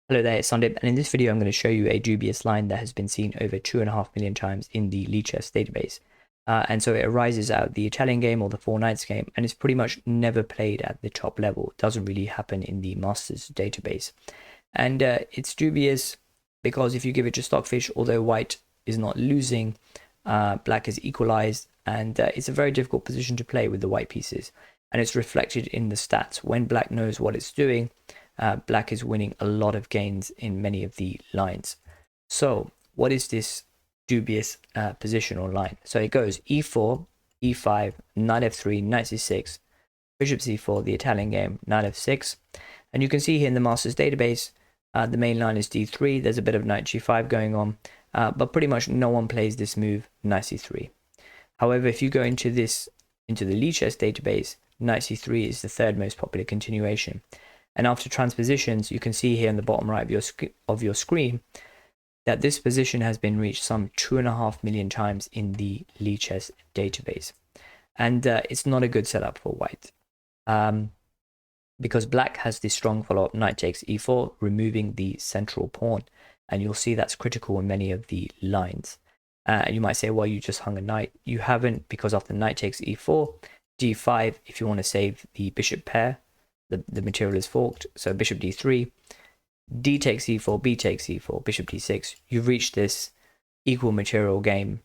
Hello there, it's Sundip, and in this video I'm going to show you a dubious line that has been seen over 2.5 million times in the Lichess database. And so it arises out of the Italian game or the Four Knights game, and it's pretty much never played at the top level. It doesn't really happen in the Masters database. And it's dubious because if you give it to Stockfish, although white is not losing, black is equalized, and it's a very difficult position to play with the white pieces. And it's reflected in the stats. When black knows what it's doing, black is winning a lot of gains in many of the lines. So what is this dubious position or line? So it goes e4, e5, knight f3, knight c6, bishop c4, the Italian game, knight f6. And you can see here in the Masters database, the main line is d3. There's a bit of knight g5 going on, but pretty much no one plays this move, knight c3. However, if you go into the Lichess database, knight c3 is the third most popular continuation. And after transpositions, you can see here on the bottom right of your screen that this position has been reached some 2.5 million times in the Lichess database. And it's not a good setup for white. Because black has this strong follow-up knight takes e4, removing the central pawn. And you'll see that's critical in many of the lines. And you might say, well, you just hung a knight. You haven't, because after knight takes e4, d5, if you want to save the bishop pair, the material is forked, so bishop d3, d takes e4, b takes e4, bishop d6. You've reached this equal material game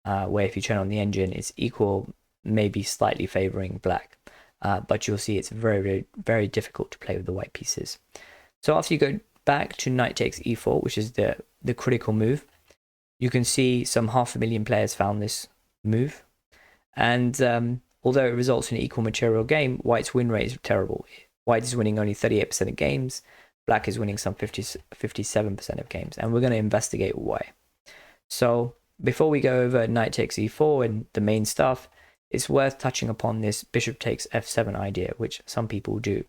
where if you turn on the engine, it's equal, maybe slightly favoring black. But you'll see it's very, very, very difficult to play with the white pieces. So after you go back to knight takes e4, which is the critical move, you can see some 500,000 players found this move. And although it results in an equal material game, white's win rate is terrible. White is winning only 38% of games. Black is winning some 57% of games. And we're going to investigate why. So before we go over knight takes e4 and the main stuff, it's worth touching upon this bishop takes f7 idea, which some people do.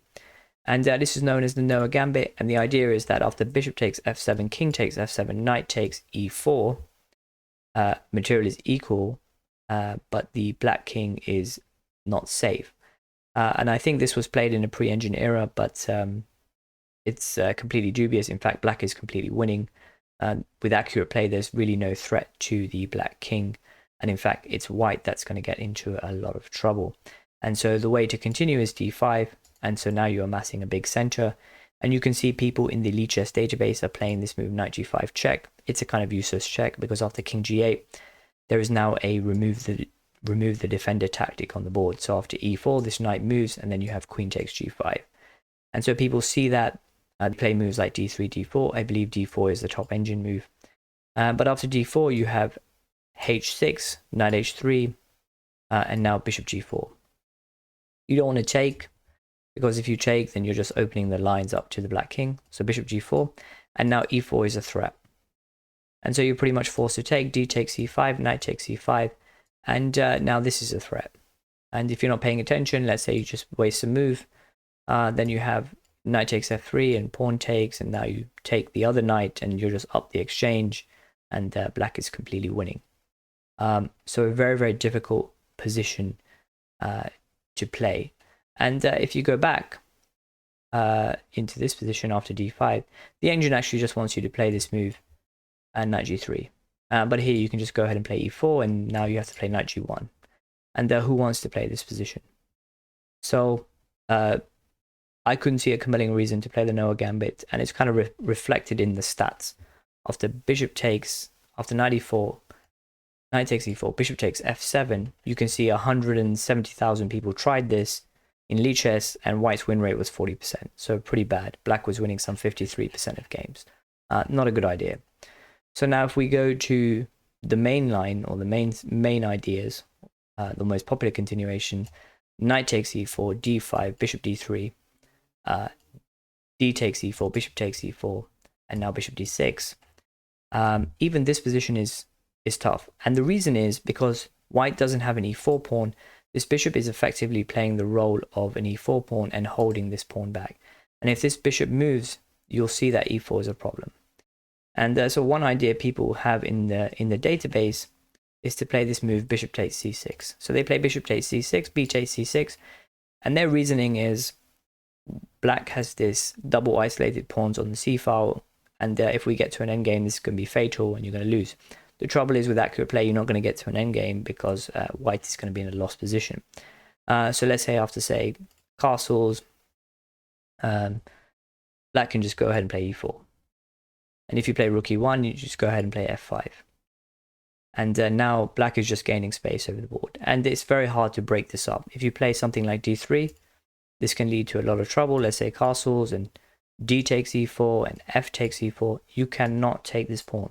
And this is known as the Noah Gambit. And the idea is that after bishop takes f7, king takes f7, knight takes e4, material is equal, but the black king is not safe. And I think this was played in a pre-engine era, but it's completely dubious. In fact, black is completely winning. With accurate play, there's really no threat to the black king. And in fact, it's white that's going to get into a lot of trouble. And so the way to continue is d5. And so now you're amassing a big center. And you can see people in the Lichess database are playing this move knight g5 check. It's a kind of useless check because after king g8, there is now a remove the defender tactic on the board. So after e4, this knight moves, and then you have queen takes g5. And so people see that, they play moves like d3, d4. I believe d4 is the top engine move. But after d4, you have h6, knight h3, and now bishop g4. You don't want to take, because if you take, then you're just opening the lines up to the black king. So bishop g4, and now e4 is a threat. And so you're pretty much forced to take, d takes e5, knight takes e5, and now this is a threat. And if you're not paying attention, let's say you just waste a move, then you have knight takes f3 and pawn takes, and now you take the other knight and you're just up the exchange, and black is completely winning. So a very, very difficult position to play. And if you go back into this position after d5, the engine actually just wants you to play this move and knight g3. But here you can just go ahead and play e4, and now you have to play knight g1. And who wants to play this position? So I couldn't see a compelling reason to play the Noah Gambit, and it's kind of reflected in the stats. After bishop takes, after knight e4, knight takes e4, bishop takes f7, you can see 170,000 people tried this in Lichess, and white's win rate was 40%. So pretty bad. Black was winning some 53% of games. Not a good idea. So now if we go to the main line, or the main ideas, the most popular continuation, knight takes e4, d5, bishop d3, d takes e4, bishop takes e4, and now bishop d6. Even this position is tough. And the reason is because white doesn't have an e4 pawn. This bishop is effectively playing the role of an e4 pawn and holding this pawn back. And if this bishop moves, you'll see that e4 is a problem. And so one idea people have in the database is to play this move bishop takes c6. So they play bishop takes c6, b takes c6, and their reasoning is black has this double isolated pawns on the c file, and if we get to an endgame, this is going to be fatal and you're going to lose. The trouble is with accurate play, you're not going to get to an endgame because white is going to be in a lost position. So let's say after, say, castles, black can just go ahead and play e4. And if you play rook e1, you just go ahead and play f5. And now black is just gaining space over the board. And it's very hard to break this up. If you play something like d3, this can lead to a lot of trouble. Let's say castles and d takes e4 and f takes e4. You cannot take this pawn.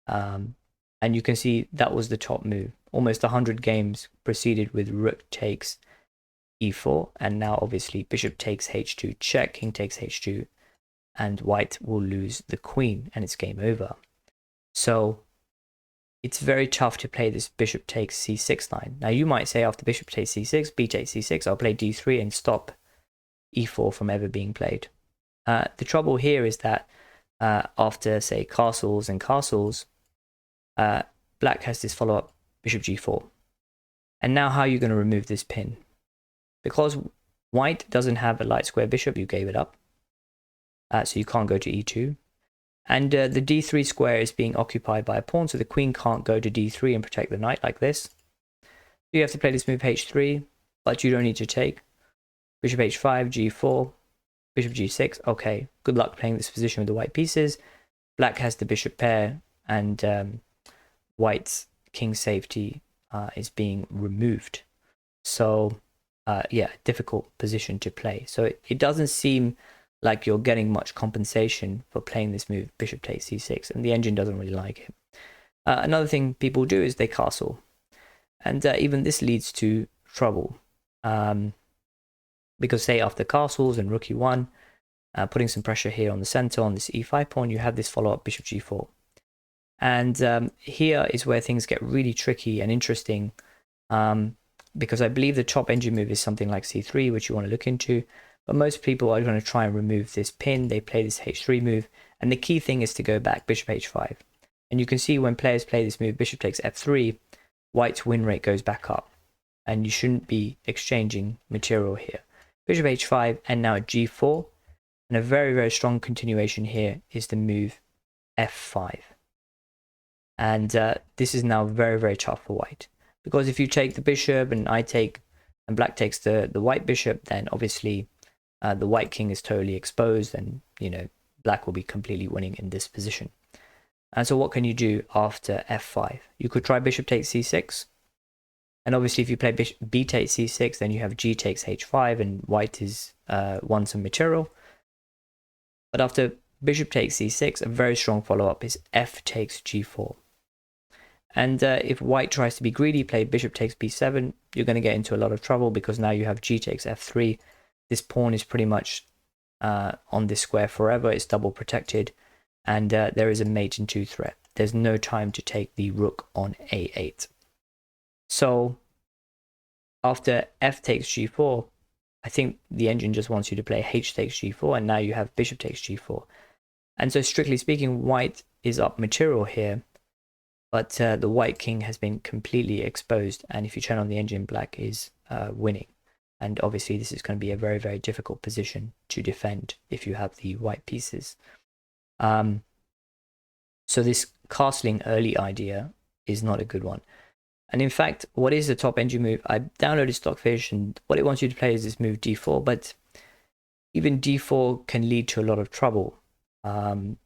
And you can see that was the top move. Almost 100 games proceeded with rook takes e4. And now obviously bishop takes h2 check, king takes h2. And white will lose the queen and it's game over. So it's very tough to play this bishop takes c6 line. Now you might say after bishop takes c6, b takes c6, I'll play d3 and stop e4 from ever being played. The trouble here is that after, say, castles and castles, black has this follow-up bishop g4. And now how are you going to remove this pin? Because white doesn't have a light square bishop, you gave it up. So you can't go to e2. And the d3 square is being occupied by a pawn, so the queen can't go to d3 and protect the knight like this. So you have to play this move h3, but you don't need to take. Bishop h5, g4, bishop g6. Okay, good luck playing this position with the white pieces. Black has the bishop pair, and white's king safety is being removed. So yeah, difficult position to play. So it doesn't seem like you're getting much compensation for playing this move, bishop takes c6, and the engine doesn't really like it. Another thing people do is they castle, and even this leads to trouble, because say after castles and rook e1, putting some pressure here on the center on this e5 pawn, you have this follow-up bishop g4. And here is where things get really tricky and interesting, because I believe the top engine move is something like c3, which you want to look into. But most people are going to try and remove this pin. They play this h3 move. And the key thing is to go back, bishop h5. And you can see when players play this move, bishop takes f3, white's win rate goes back up. And you shouldn't be exchanging material here. Bishop h5 and now g4. And a very, very strong continuation here is the move f5. And this is now very, very tough for white. Because if you take the bishop and I take, and black takes the white bishop, then obviously the white king is totally exposed, and black will be completely winning in this position. And so what can you do after f5? You could try bishop takes c6, and obviously if you play b takes c6, then you have g takes h5, and white is won some material. But after bishop takes c6, a very strong follow-up is f takes g4. And if white tries to be greedy, play bishop takes b7, you're going to get into a lot of trouble, because now you have g takes f3. This pawn is pretty much on this square forever. It's double protected, and there is a mate in 2 threat. There's no time to take the rook on a8. So after f takes g4, I think the engine just wants you to play h takes g4, and now you have bishop takes g4. And so strictly speaking, white is up material here, but the white king has been completely exposed, and if you turn on the engine, black is winning. And obviously this is going to be a very, very difficult position to defend if you have the white pieces. So this castling early idea is not a good one. And in fact, what is the top engine move? I downloaded Stockfish, and what it wants you to play is this move d4, but even d4 can lead to a lot of trouble. And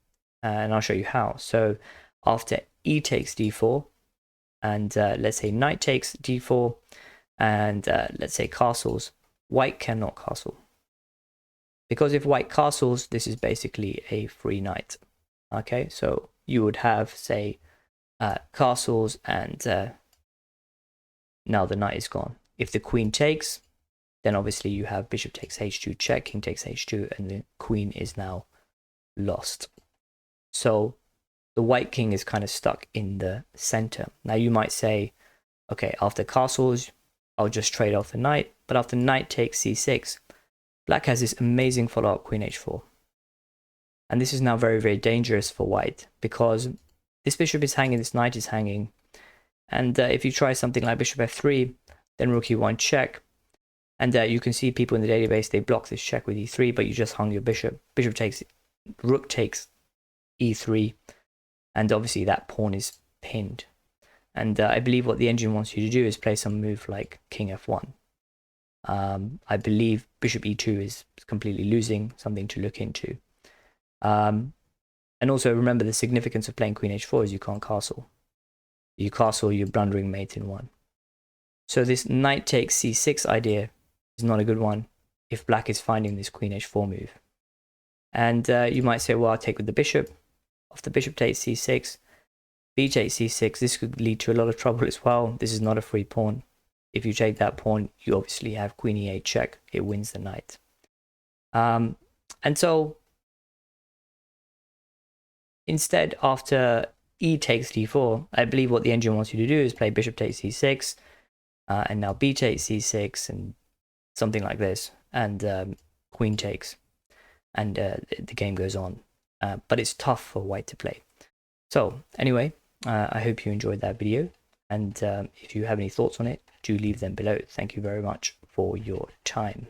I'll show you how. So after e takes d4, and let's say knight takes d4, and let's say castles, white cannot castle. Because if white castles, this is basically a free knight. Okay, so you would have, say, castles, and now the knight is gone. If the queen takes, then obviously you have bishop takes h2 check, king takes h2, and the queen is now lost. So the white king is kind of stuck in the center. Now you might say, okay, after castles, I'll just trade off the knight, but after knight takes c6, black has this amazing follow-up queen h4. And this is now very, very dangerous for white, because this bishop is hanging, this knight is hanging, and if you try something like bishop f3, then rook e1 check, And you can see people in the database, they block this check with e3, but you just hung your bishop. Bishop takes, rook takes e3, and obviously that pawn is pinned. And I believe what the engine wants you to do is play some move like king f1. I believe bishop e2 is completely losing, something to look into. And also remember the significance of playing queen h4 is you can't castle. You castle, you're blundering mate in one. So this knight takes c6 idea is not a good one if black is finding this queen h4 move. And you might say, well, I'll take with the bishop. After bishop takes c6, b takes c6, this could lead to a lot of trouble as well. This is not a free pawn. If you take that pawn, you obviously have queen e8 check. It wins the knight. And so instead, after e takes d4, I believe what the engine wants you to do is play bishop takes c6, and now b takes c6, and something like this, and queen takes, and the game goes on. But it's tough for white to play. So anyway, I hope you enjoyed that video, and if you have any thoughts on it, do leave them below. Thank you very much for your time.